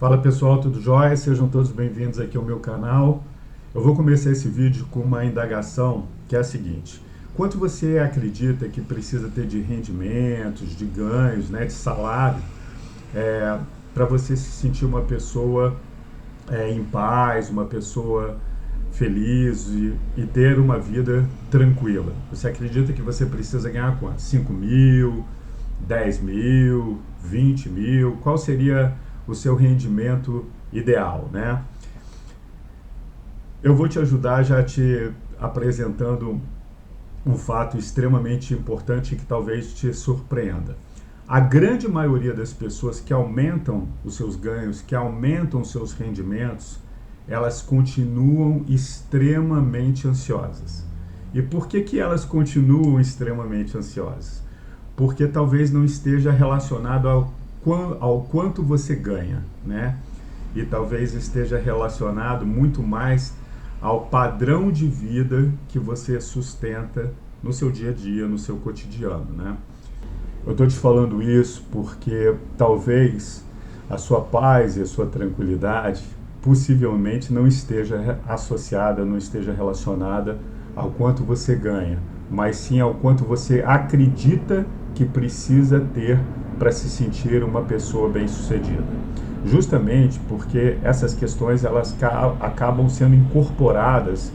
Fala pessoal, tudo jóia? Sejam todos bem-vindos aqui ao meu canal. Eu vou começar esse vídeo com uma indagação que é a seguinte: quanto você acredita que precisa ter de rendimentos, de ganhos, de salário, para você se sentir uma pessoa em paz, uma pessoa feliz e ter uma vida tranquila? Você acredita que você precisa ganhar quanto? 5 mil, 10 mil, 20 mil? Qual seria o seu rendimento ideal, né? Eu vou te ajudar já te apresentando um fato extremamente importante que talvez te surpreenda. A grande maioria das pessoas que aumentam os seus ganhos, que aumentam os seus rendimentos, elas continuam extremamente ansiosas. E por que elas continuam extremamente ansiosas? Porque talvez não esteja relacionado ao quanto você ganha, né? E talvez esteja relacionado muito mais ao padrão de vida que você sustenta no seu dia a dia, no seu cotidiano, né? Eu estou te falando isso porque talvez a sua paz e a sua tranquilidade possivelmente não esteja associada, não esteja relacionada ao quanto você ganha, mas sim ao quanto você acredita que precisa ter para se sentir uma pessoa bem-sucedida. Justamente porque essas questões elas acabam sendo incorporadas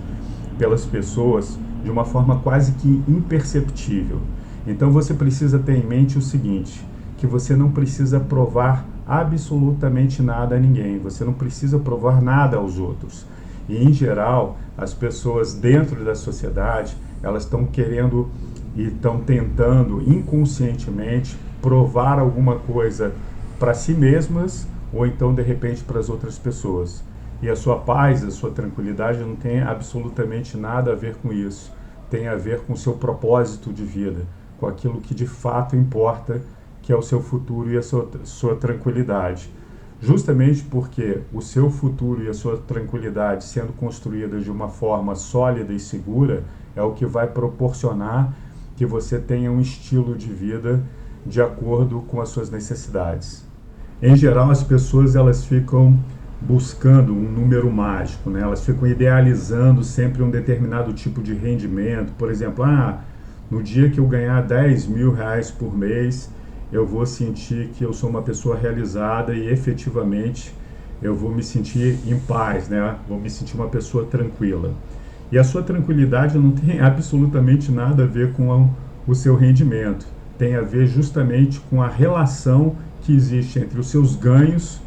pelas pessoas de uma forma quase que imperceptível. Então você precisa ter em mente o seguinte, que você não precisa provar absolutamente nada a ninguém, você não precisa provar nada aos outros. E em geral, as pessoas dentro da sociedade, elas estão querendo e estão tentando inconscientemente provar alguma coisa para si mesmas ou então de repente para as outras pessoas. E a sua paz, a sua tranquilidade não tem absolutamente nada a ver com isso. Tem a ver com o seu propósito de vida, com aquilo que de fato importa, que é o seu futuro e a sua tranquilidade. Justamente porque o seu futuro e a sua tranquilidade sendo construídas de uma forma sólida e segura é o que vai proporcionar que você tenha um estilo de vida de acordo com as suas necessidades. Em geral, as pessoas elas ficam buscando um número mágico, né? Elas ficam idealizando sempre um determinado tipo de rendimento. Por exemplo, no dia que eu ganhar 10 mil reais por mês, eu vou sentir que eu sou uma pessoa realizada e efetivamente eu vou me sentir em paz, né? Vou me sentir uma pessoa tranquila. E a sua tranquilidade não tem absolutamente nada a ver com o seu rendimento. Tem a ver justamente com a relação que existe entre os seus ganhos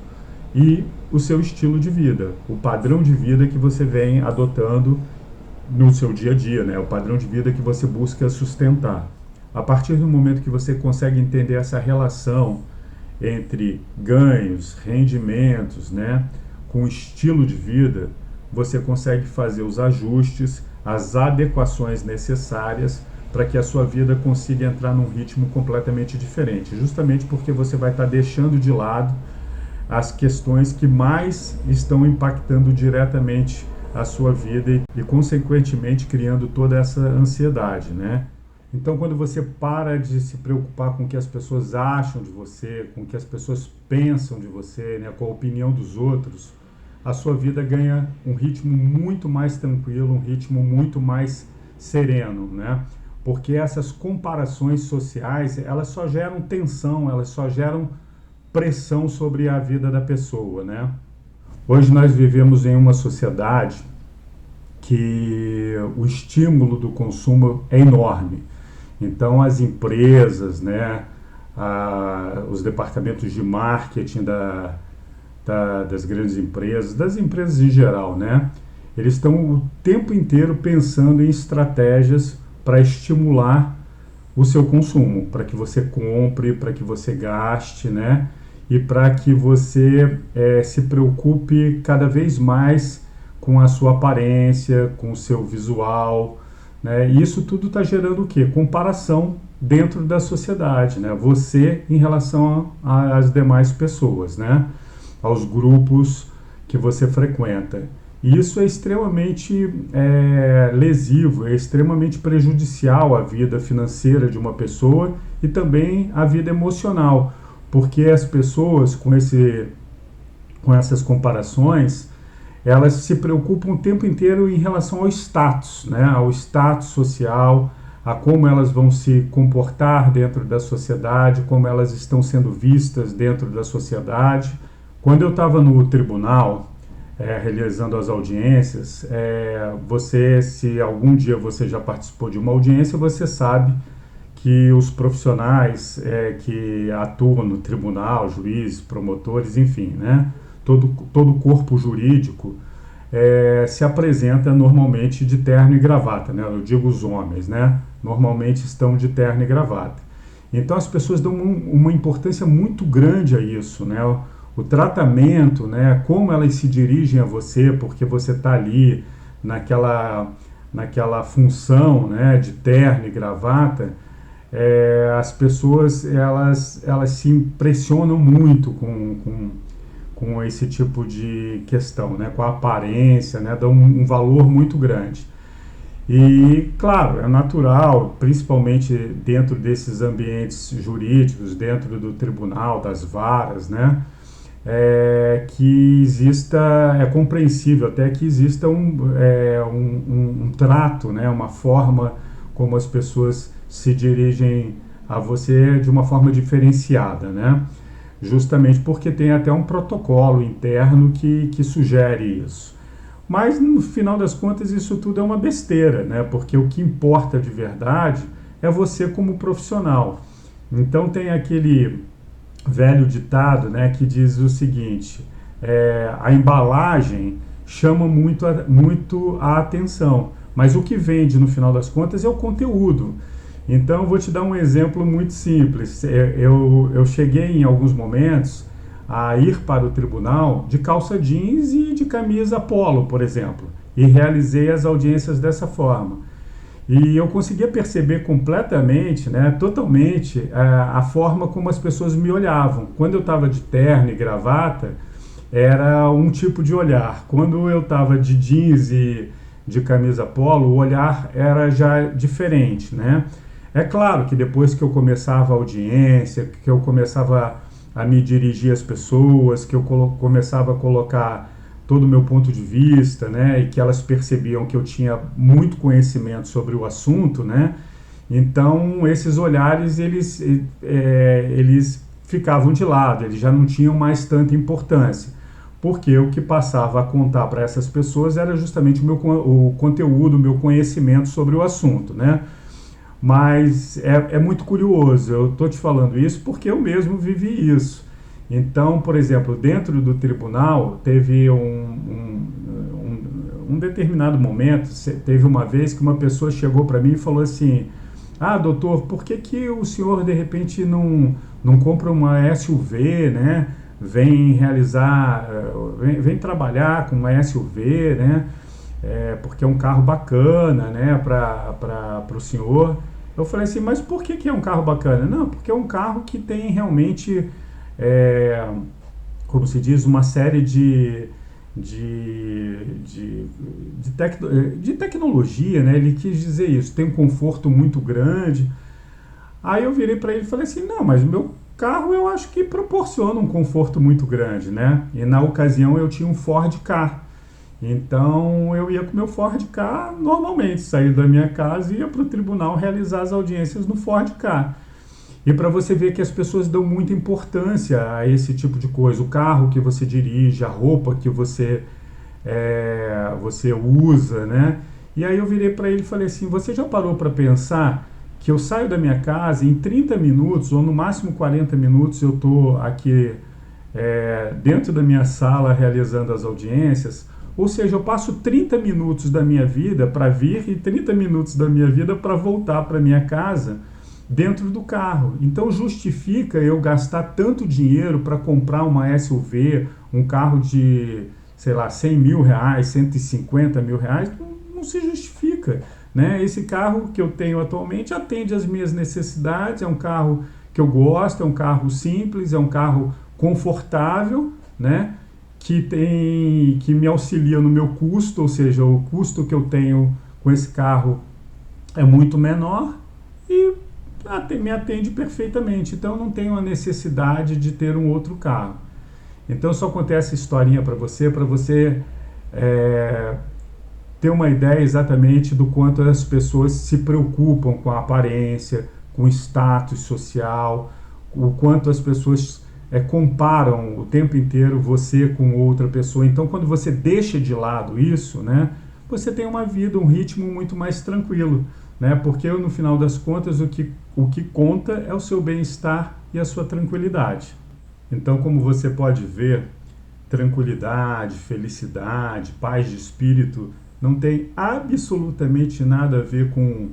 e o seu estilo de vida, o padrão de vida que você vem adotando no seu dia a dia, né? O padrão de vida que você busca sustentar. A partir do momento que você consegue entender essa relação entre ganhos, rendimentos, né, com estilo de vida, você consegue fazer os ajustes, as adequações necessárias para que a sua vida consiga entrar num ritmo completamente diferente, justamente porque você vai estar deixando de lado as questões que mais estão impactando diretamente a sua vida e consequentemente criando toda essa ansiedade, né? Então, quando você para de se preocupar com o que as pessoas acham de você, com o que as pessoas pensam de você, né, com a opinião dos outros, a sua vida ganha um ritmo muito mais tranquilo, um ritmo muito mais sereno, né? Porque essas comparações sociais, elas só geram tensão, elas só geram pressão sobre a vida da pessoa, né? Hoje nós vivemos em uma sociedade que o estímulo do consumo é enorme. Então as empresas, né, os departamentos de marketing das grandes empresas, das empresas em geral, né, eles estão o tempo inteiro pensando em estratégias para estimular o seu consumo, para que você compre, para que você gaste, né, e para que você se preocupe cada vez mais com a sua aparência, com o seu visual, né? E isso tudo está gerando o quê? Comparação dentro da sociedade, né? Você em relação às demais pessoas, né? Aos grupos que você frequenta. E isso é extremamente lesivo, é extremamente prejudicial à vida financeira de uma pessoa e também à vida emocional, porque as pessoas com com essas comparações, elas se preocupam o tempo inteiro em relação ao status, né? Ao status social, a como elas vão se comportar dentro da sociedade, como elas estão sendo vistas dentro da sociedade. Quando eu estava no tribunal, realizando as audiências, se algum dia você já participou de uma audiência, você sabe que os profissionais que atuam no tribunal, juízes, promotores, enfim, né, todo o corpo jurídico se apresenta normalmente de terno e gravata, né, eu digo os homens, né, normalmente estão de terno e gravata. Então as pessoas dão uma importância muito grande a isso, né, o tratamento, né, como elas se dirigem a você, porque você está ali naquela função, né, de terno e gravata. As pessoas elas se impressionam muito com esse tipo de questão, né? Com a aparência, né? Dão um valor muito grande. E, claro, é natural, principalmente dentro desses ambientes jurídicos, dentro do tribunal, das varas, né? Que exista, é compreensível até que exista um trato, né? Uma forma como as pessoas se dirigem a você de uma forma diferenciada, né? Justamente porque tem até um protocolo interno que sugere isso. Mas no final das contas isso tudo é uma besteira, né? Porque o que importa de verdade é você como profissional. Então tem aquele velho ditado, né, que diz o seguinte: a embalagem chama muito a atenção, mas o que vende no final das contas é o conteúdo. Então, eu vou te dar um exemplo muito simples. Eu cheguei em alguns momentos a ir para o tribunal de calça jeans e de camisa polo, por exemplo, e realizei as audiências dessa forma. E eu conseguia perceber completamente, né, totalmente, a forma como as pessoas me olhavam. Quando eu estava de terno e gravata, era um tipo de olhar. Quando eu estava de jeans e de camisa polo, o olhar era já diferente, né? É claro que depois que eu começava a audiência, que eu começava a me dirigir às pessoas, que eu começava a colocar todo o meu ponto de vista, né, e que elas percebiam que eu tinha muito conhecimento sobre o assunto, né, então esses olhares eles ficavam de lado, eles já não tinham mais tanta importância, porque o que passava a contar para essas pessoas era justamente o conteúdo, o meu conhecimento sobre o assunto, né. Mas é muito curioso, eu estou te falando isso porque eu mesmo vivi isso. Então, por exemplo, dentro do tribunal, teve um determinado momento, teve uma vez que uma pessoa chegou para mim e falou assim: ah, doutor, por que o senhor de repente não compra uma SUV, né? Vem realizar, vem trabalhar com uma SUV, né? Porque é um carro bacana, né, para o senhor. Eu falei assim, mas por que é um carro bacana? Não, porque é um carro que tem realmente, como se diz, uma série de tecnologia, né? Ele quis dizer isso, tem um conforto muito grande. Aí eu virei para ele e falei assim, não, mas o meu carro eu acho que proporciona um conforto muito grande, né? E na ocasião eu tinha um Ford Ka. Então eu ia com meu Ford Ka normalmente, saía da minha casa e ia para o tribunal realizar as audiências no Ford Ka. E para você ver que as pessoas dão muita importância a esse tipo de coisa, o carro que você dirige, a roupa que você usa, né? E aí eu virei para ele e falei assim, você já parou para pensar que eu saio da minha casa em 30 minutos, ou no máximo 40 minutos, eu estou aqui dentro da minha sala realizando as audiências? Ou seja, eu passo 30 minutos da minha vida para vir e 30 minutos da minha vida para voltar para minha casa dentro do carro. Então justifica eu gastar tanto dinheiro para comprar uma SUV, um carro de, sei lá, 100 mil reais, 150 mil reais, não se justifica, né? Esse carro que eu tenho atualmente atende às minhas necessidades, é um carro que eu gosto, é um carro simples, é um carro confortável, né? Que me auxilia no meu custo, ou seja, o custo que eu tenho com esse carro é muito menor e me atende perfeitamente. Então eu não tenho a necessidade de ter um outro carro. Então, só contei essa historinha para você ter uma ideia exatamente do quanto as pessoas se preocupam com a aparência, com o status social, o quanto as pessoas comparam o tempo inteiro você com outra pessoa. Então, quando você deixa de lado isso, né, você tem uma vida, um ritmo muito mais tranquilo, né, porque no final das contas o que conta é o seu bem-estar e a sua tranquilidade. Então, como você pode ver, tranquilidade, felicidade, paz de espírito não tem absolutamente nada a ver com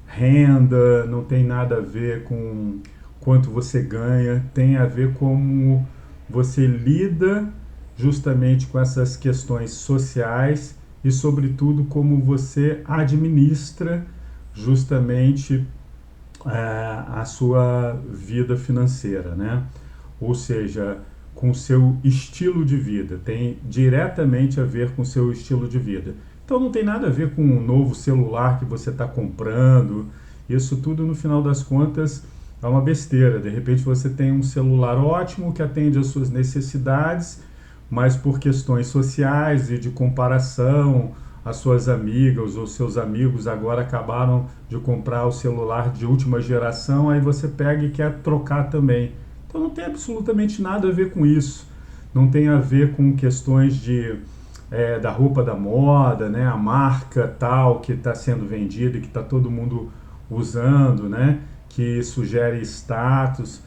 renda, não tem nada a ver com quanto você ganha, tem a ver como você lida justamente com essas questões sociais e, sobretudo, como você administra justamente a sua vida financeira, né? Ou seja, com o seu estilo de vida, tem diretamente a ver com o seu estilo de vida. Então não tem nada a ver com um novo celular que você está comprando, isso tudo no final das contas é uma besteira. De repente você tem um celular ótimo que atende às suas necessidades, mas por questões sociais e de comparação, as suas amigas ou seus amigos agora acabaram de comprar o celular de última geração, aí você pega e quer trocar também. Então não tem absolutamente nada a ver com isso. Não tem a ver com questões da roupa da moda, né? A marca tal que está sendo vendida e que está todo mundo usando, né? Que sugere status.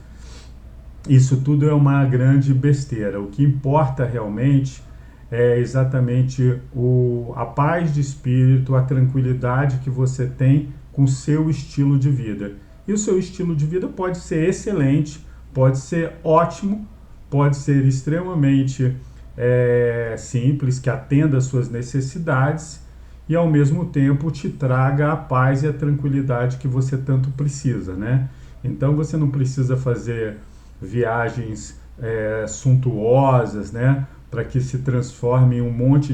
Isso tudo é uma grande besteira. O que importa realmente é exatamente a paz de espírito, a tranquilidade que você tem com o seu estilo de vida. E o seu estilo de vida pode ser excelente, pode ser ótimo, pode ser extremamente simples, que atenda às suas necessidades e ao mesmo tempo te traga a paz e a tranquilidade que você tanto precisa, né? Então você não precisa fazer viagens suntuosas, né? Para que se transforme em um monte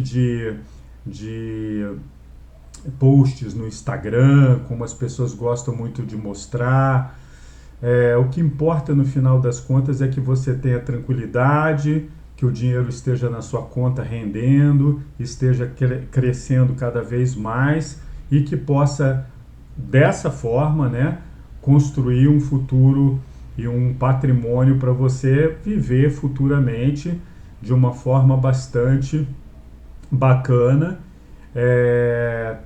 de posts no Instagram, como as pessoas gostam muito de mostrar. O que importa no final das contas é que você tenha tranquilidade, que o dinheiro esteja na sua conta rendendo, esteja crescendo cada vez mais e que possa, dessa forma, né, construir um futuro e um patrimônio para você viver futuramente de uma forma bastante bacana,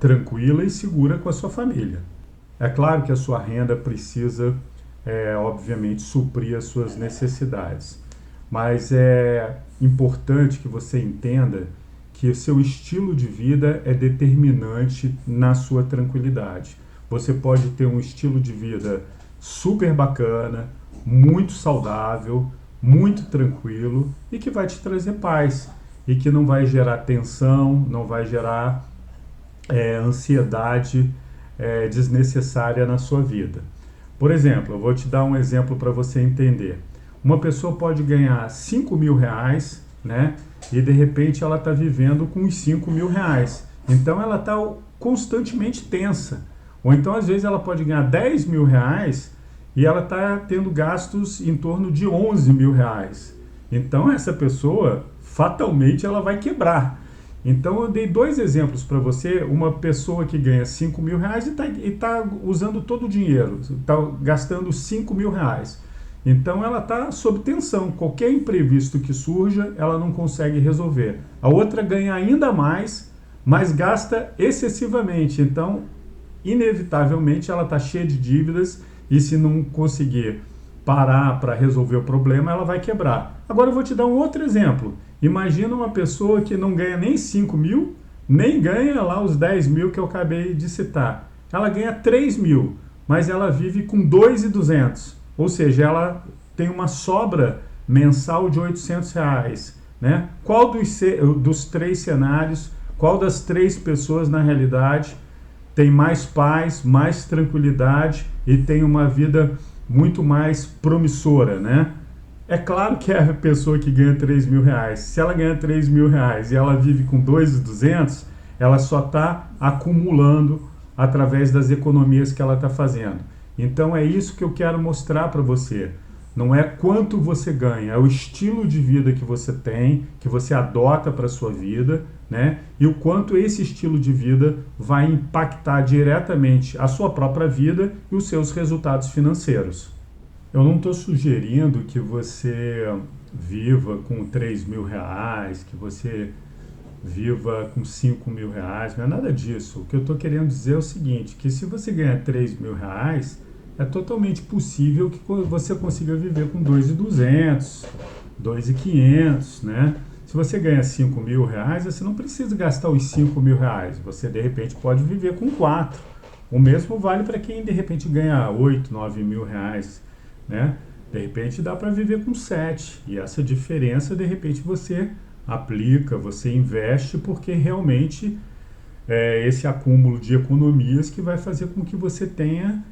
tranquila e segura com a sua família. É claro que a sua renda precisa, obviamente, suprir as suas necessidades, mas é importante que você entenda que o seu estilo de vida é determinante na sua tranquilidade. Você pode ter um estilo de vida super bacana, muito saudável, muito tranquilo e que vai te trazer paz e que não vai gerar tensão, não vai gerar ansiedade desnecessária na sua vida. Por exemplo, eu vou te dar um exemplo para você entender. Uma pessoa pode ganhar R$5.000, né? E de repente ela está vivendo com os R$5.000. Então ela está constantemente tensa. Ou então às vezes ela pode ganhar R$10.000 e ela está tendo gastos em torno de R$11.000. Então essa pessoa fatalmente ela vai quebrar. Então eu dei dois exemplos para você. Uma pessoa que ganha R$5.000 e está usando todo o dinheiro, está gastando R$5.000. Então ela está sob tensão. Qualquer imprevisto que surja, ela não consegue resolver. A outra ganha ainda mais, mas gasta excessivamente. Então, inevitavelmente, ela está cheia de dívidas e se não conseguir parar para resolver o problema, ela vai quebrar. Agora eu vou te dar um outro exemplo. Imagina uma pessoa que não ganha nem 5.000, nem ganha lá os 10.000 que eu acabei de citar. Ela ganha 3.000, mas ela vive com 2.200. Ou seja, ela tem uma sobra mensal de R$800, né? Qual dos três cenários, qual das três pessoas na realidade tem mais paz, mais tranquilidade e tem uma vida muito mais promissora, né? É claro que é a pessoa que ganha R$3.000. Se ela ganha R$3.000 e ela vive com 2.200, ela só está acumulando através das economias que ela está fazendo. Então é isso que eu quero mostrar para você. Não é quanto você ganha, é o estilo de vida que você tem, que você adota para a sua vida, né? E o quanto esse estilo de vida vai impactar diretamente a sua própria vida e os seus resultados financeiros. Eu não estou sugerindo que você viva com R$ 3.000, que você viva com R$ 5.000, não é nada disso. O que eu estou querendo dizer é o seguinte, que se você ganhar R$ 3.000, é totalmente possível que você consiga viver com 2.200, 2.500, né? Se você ganha R$ 5.000, você não precisa gastar os R$ 5.000. Você, de repente, pode viver com 4. O mesmo vale para quem, de repente, ganha 8, 9 mil reais, né? De repente, dá para viver com 7. E essa diferença, de repente, você aplica, você investe, porque realmente esse acúmulo de economias que vai fazer com que você tenha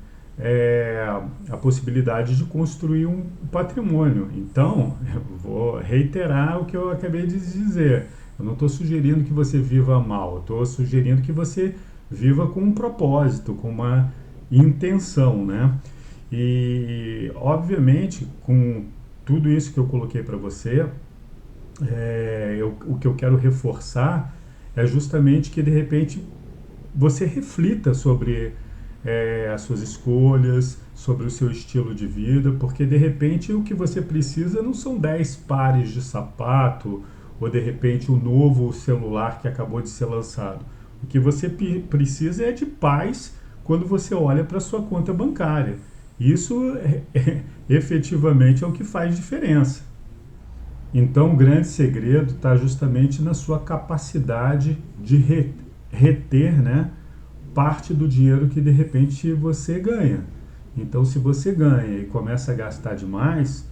a possibilidade de construir um patrimônio. Então, eu vou reiterar o que eu acabei de dizer. Eu não estou sugerindo que você viva mal, estou sugerindo que você viva com um propósito, com uma intenção, né? E, obviamente, com tudo isso que eu coloquei para você, o que eu quero reforçar é justamente que, de repente, você reflita sobre as suas escolhas, sobre o seu estilo de vida, porque de repente o que você precisa não são 10 pares de sapato ou de repente o novo celular que acabou de ser lançado. O que você precisa é de paz quando você olha para a sua conta bancária. Isso efetivamente é o que faz diferença. Então o grande segredo está justamente na sua capacidade de reter, né, parte do dinheiro que de repente você ganha. Então, se você ganha e começa a gastar demais,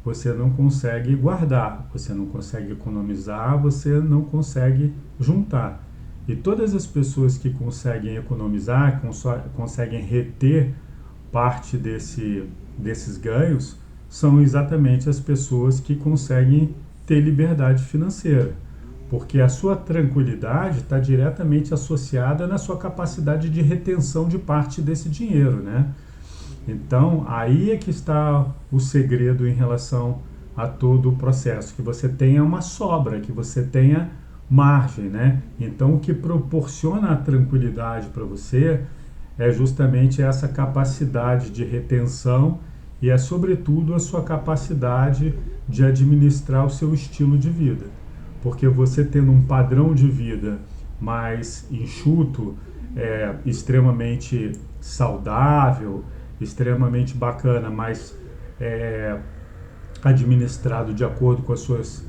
você não consegue guardar, você não consegue economizar, você não consegue juntar. E todas as pessoas que conseguem economizar, conseguem reter parte desses ganhos, são exatamente as pessoas que conseguem ter liberdade financeira. Porque a sua tranquilidade está diretamente associada na sua capacidade de retenção de parte desse dinheiro, né? Então, aí é que está o segredo em relação a todo o processo, que você tenha uma sobra, que você tenha margem, né? Então, o que proporciona a tranquilidade para você é justamente essa capacidade de retenção e é, sobretudo, a sua capacidade de administrar o seu estilo de vida. Porque você tendo um padrão de vida mais enxuto, extremamente saudável, extremamente bacana, mas administrado de acordo com as suas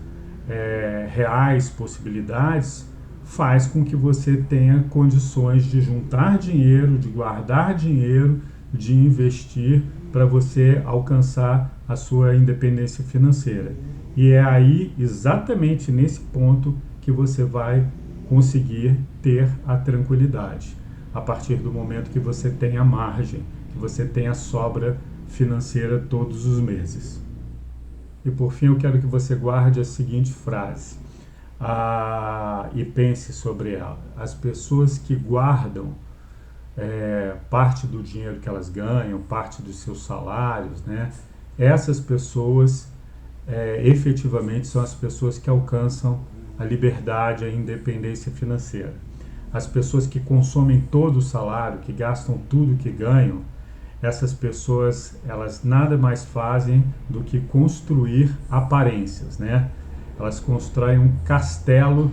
reais possibilidades, faz com que você tenha condições de juntar dinheiro, de guardar dinheiro, de investir para você alcançar a sua independência financeira. E é aí, exatamente nesse ponto, que você vai conseguir ter a tranquilidade. A partir do momento que você tem a margem, que você tem a sobra financeira todos os meses. E por fim, eu quero que você guarde a seguinte frase e pense sobre ela. As pessoas que guardam parte do dinheiro que elas ganham, parte dos seus salários, né? Essas pessoas efetivamente são as pessoas que alcançam a liberdade, a independência financeira. As pessoas que consomem todo o salário, que gastam tudo que ganham, essas pessoas, elas nada mais fazem do que construir aparências, né? Elas constroem um castelo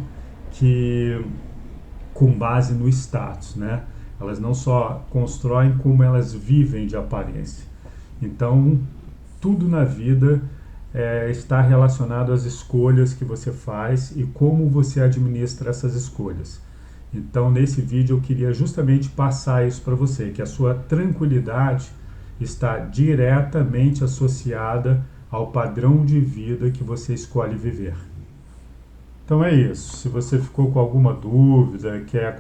com base no status, né? Elas não só constroem, como elas vivem de aparência. Então, tudo na vida está relacionado às escolhas que você faz e como você administra essas escolhas. Então, nesse vídeo eu queria justamente passar isso para você, que a sua tranquilidade está diretamente associada ao padrão de vida que você escolhe viver. Então é isso. Se você ficou com alguma dúvida, quer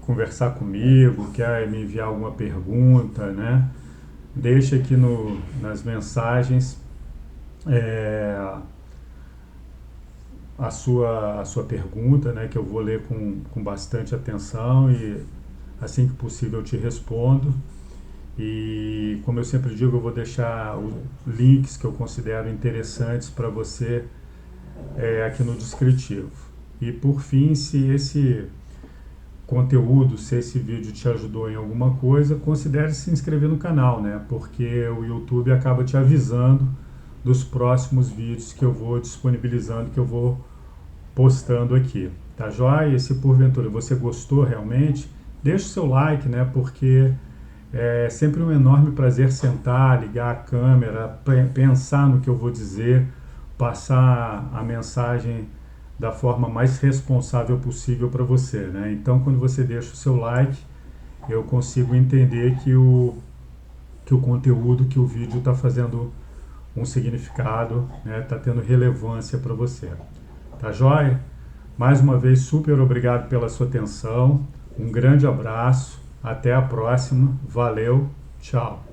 conversar comigo, quer me enviar alguma pergunta, né? Deixa aqui nas mensagens a sua pergunta, né, que eu vou ler com bastante atenção e assim que possível eu te respondo. E como eu sempre digo, eu vou deixar os links que eu considero interessantes para você aqui no descritivo. E por fim, se esse conteúdo, se esse vídeo te ajudou em alguma coisa, considere se inscrever no canal, né? Porque o YouTube acaba te avisando dos próximos vídeos que eu vou disponibilizando, que eu vou postando aqui, tá joia? E se porventura você gostou realmente, deixa o seu like, né? Porque é sempre um enorme prazer sentar, ligar a câmera, pensar no que eu vou dizer, passar a mensagem da forma mais responsável possível para você, né? Então, quando você deixa o seu like, eu consigo entender que o conteúdo, que o vídeo está fazendo um significado, né? Está tendo relevância para você. Tá joia? Mais uma vez, super obrigado pela sua atenção. Um grande abraço. Até a próxima. Valeu. Tchau.